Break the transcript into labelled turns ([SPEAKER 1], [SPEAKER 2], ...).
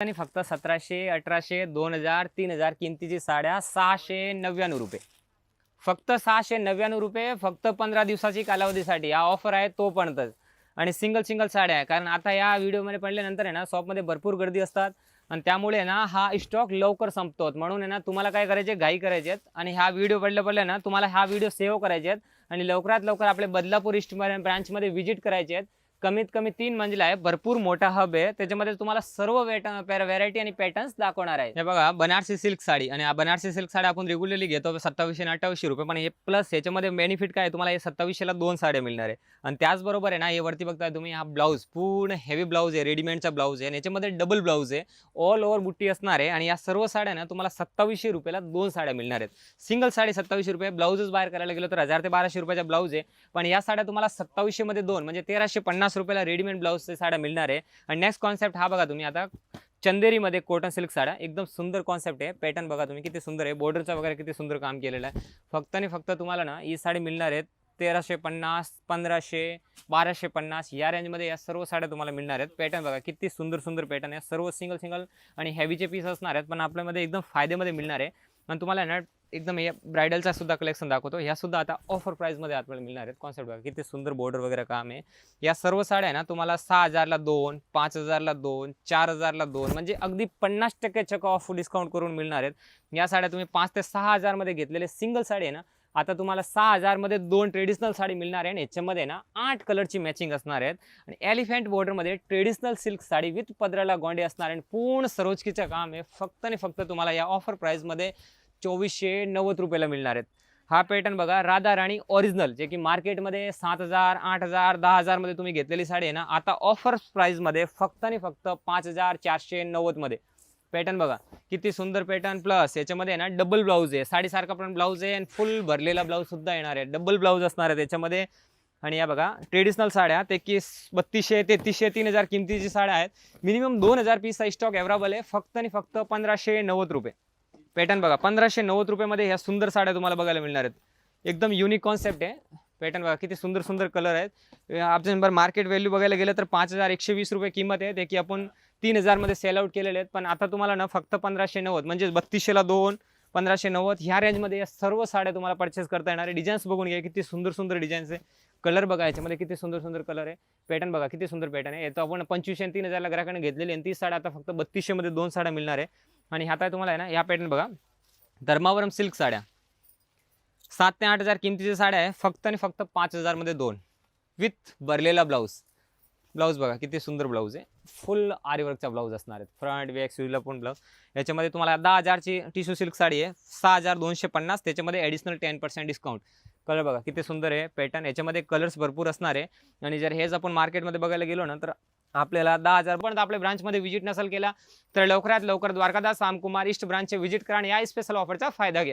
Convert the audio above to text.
[SPEAKER 1] आणि फक्त 1700, 1800, 2000, 3000 किमतीची साड्या 699 रुपये. फक्त 699 रुपये, फक्त 15 दिवसाची कालावधीसाठी हा ऑफर आहे तोपर्यंतच. आणि सिंगल सिंगल साड्या आहे, कारण आता या व्हिडिओमध्ये पडल्यानंतर आहे ना शॉपमध्ये भरपूर गर्दी असतात आणि त्यामुळे ना हा स्टॉक लवकर संपतो. म्हणून आहे ना तुम्हाला काय करायचे, घाई करायचे आहेत आणि हा व्हिडिओ पडल्या ना तुम्हाला हा व्हिडिओ सेव्ह करायचे आहेत आणि लवकरात लवकर आपले बदलापूर ईस्ट ब्रांचमध्ये व्हिजिट करायचे आहेत. कमीत कमी 3 मंजिला आहे, भरपूर मोठा हब आहे, त्याच्यामध्ये तुम्हाला सर्व व्हरायटी आणि पॅटर्न्स दाखवणार आहे. हे बघा बनारसी सिल्क साडी, आणि बनारसी सिल्क साडी आपण रेग्युलरली घेतो 2700 आणि 2800 रुपये, पण हे प्लस याच्यामध्ये बेनिफिट काय आहे, तुम्हाला हे 2700ला 2 साड्या मिळणार आहे. आणि त्याचबरोबर आहे ना हे वरती बघताय तुम्ही, हा ब्लाऊज पूर्ण हेवी ब्लाऊज आहे, रेडीमेडचा ब्लाऊज आहे आणि याच्यामध्ये डबल ब्लाऊज आहे, ऑल ओव्हर बुट्टी असणार आहे. आणि या सर्व साड्या ना तुम्हाला 2700 रुपयाला 2 साड्या मिळणार आहेत. सिंगल साडी 2700 रुपये, ब्लाऊजच बाहेर करायला गेलो तर 1000 ते 1200 रुपयाचा ब्लाऊज आहे, पण या साड्या तुम्हाला 2700 मध्ये 2 म्हणजे 1350 रुपयाला रेडीमेड ब्लाऊजच्या साड्या मिळणार आहे. आणि नेक्स्ट कॉन्सेप्ट हा बघा तुम्ही, आता चंदेरीमध्ये कॉटन सिल्क साड्या, एकदम सुंदर कॉन्सेप्ट आहे. पॅटर्न बघा तुम्ही किती सुंदर आहे, बॉर्डरचा वगैरे किती सुंदर काम केलेलं आहे. फक्त आणि फक्त तुम्हाला ना ही साडी मिळणार आहेत 1350, 1500, 1250 या रेंजमध्ये या सर्व साड्या तुम्हाला मिळणार आहेत. पॅटर्न बघा किती सुंदर सुंदर पॅटर्न आहे, सर्व सिंगल सिंगल आणि हेवीचे पीस असणार आहेत, पण आपल्यामध्ये एकदम फायदेमध्ये मिळणार आहे. आणि तुम्हाला ना एकदम या ब्रायडलचा सुद्धा कलेक्शन दाखवतो, ह्या सुद्धा आता ऑफर प्राइसमध्ये आपल्याला मिळणार आहेत. कॉन्सेप्ट बघा किती सुंदर बॉर्डर वगैरे काम आहे. या सर्व साड्या ना तुम्हाला 6000ला 2, 5000ला 2, 4000ला 2 म्हणजे अगदी 50% चक ऑफ डिस्काउंट करून मिळणार आहेत. या साड्या तुम्ही 5 ते 6000 मध्ये घेतलेले सिंगल साडी आहे ना, आता तुम्हाला 6000 मध्ये 2 ट्रेडिशनल साडी मिळणार आहे आणि याच्यामध्ये ना 8 कलरची मॅचिंग असणार आहेत. आणि एलिफंट बॉर्डरमध्ये ट्रेडिशनल सिल्क साडी विथ पदराला गोंडे असणार आणि पूर्ण सरोजकीचं काम आहे. फक्त आणि फक्त तुम्हाला या ऑफर प्राइसमध्ये 2490 रुपयाला मिळणार आहेत. हा पॅटर्न बघा, राधा राणी ओरिजिनल, जे की मार्केटमध्ये 7000, 8000, 10000 मध्ये तुम्ही घेतलेली साडी आहे ना, आता ऑफर प्राइसमध्ये फक्त आणि फक्त 5490 मध्ये. पॅटर्न बघा किती सुंदर पॅटर्न, प्लस याच्यामध्ये ना डबल ब्लाऊज आहे, साडीसारखा पण ब्लाऊज आहे आणि फुल भरलेला ब्लाऊज सुद्धा येणार आहे, डबल ब्लाऊज असणार आहे त्याच्यामध्ये. आणि या बघा ट्रेडिशनल साड्या, ते की 3200, 3300, 3000 किमतीची साड्या आहेत. मिनिमम 2000 पीसचा स्टॉक अवेलेबल आहे. फक्त आणि फक्त 1590 रुपये. पॅटर्न बघा 1590 रुपयामध्ये ह्या सुंदर साड्या तुम्हाला बघायला मिळणार आहेत. एकदम युनिक कॉन्सेप्ट आहे. पॅटर्न बघा किती सुंदर सुंदर कलर आहेत. आपल्या नंबर मार्केट व्हॅल्यू बघायला गेलं तर 5120 रुपये किंमत आहे, ते की आपण 3000 मध्ये सेल आउट केलेले आहेत. पण आता तुम्हाला ना फक्त 1590 म्हणजे 3200ला 2, 1590 ह्या रेंजमध्ये या सर्व साड्या तुम्हाला परचेस करता येणार आहे. डिझाईन्स बघून घ्या किती सुंदर सुंदर डिझाईन्स आहे. कलर बघा याच्यामध्ये किती सुंदर सुंदर कलर आहे. पॅटर्न बघा किती सुंदर पॅटर्न आहे. तो आपण 2500 आणि 3000ला ग्राहकाने घेतलेली आणि 30 साड्या आता फक्त 3200 मध्ये 2 साड्या मिळणार आहे. आणि आता तुम्हाला आहे ना या पॅटर्न बघा, धर्मावरम सिल्क साड्या 7 ते 8000 किमतीच्या साड्या आहे. फक्त आणि फक्त 5000 मध्ये 2 विथ भरलेला ब्लाऊज. ब्लाऊज बघा किती सुंदर ब्लाऊज आहे, फुल आरीवर्कचा ब्लाऊज असणार आहे, फ्रंट बॅक स्लीवला पण ब्लाऊज. याच्यामध्ये तुम्हाला 10000ची टिश्यू सिल्क साडी आहे, 6250, त्याच्यामध्ये ॲडिशनल 10% डिस्काउंट. कलर बघा किती सुंदर आहे पॅटर्न, याच्यामध्ये कलर्स भरपूर असणार आहे. आणि जर हेच आपण मार्केटमध्ये बघायला गेलो ना तर आपल्याला 10000 पर्यंत आपल्या ब्रांचमध्ये व्हिजिट नसेल केला तर लवकरात लवकर द्वारकादास रामकुमार ईस्ट ब्रांचचे व्हिजिट करा आणि या स्पेशल ऑफरचा फायदा घ्या.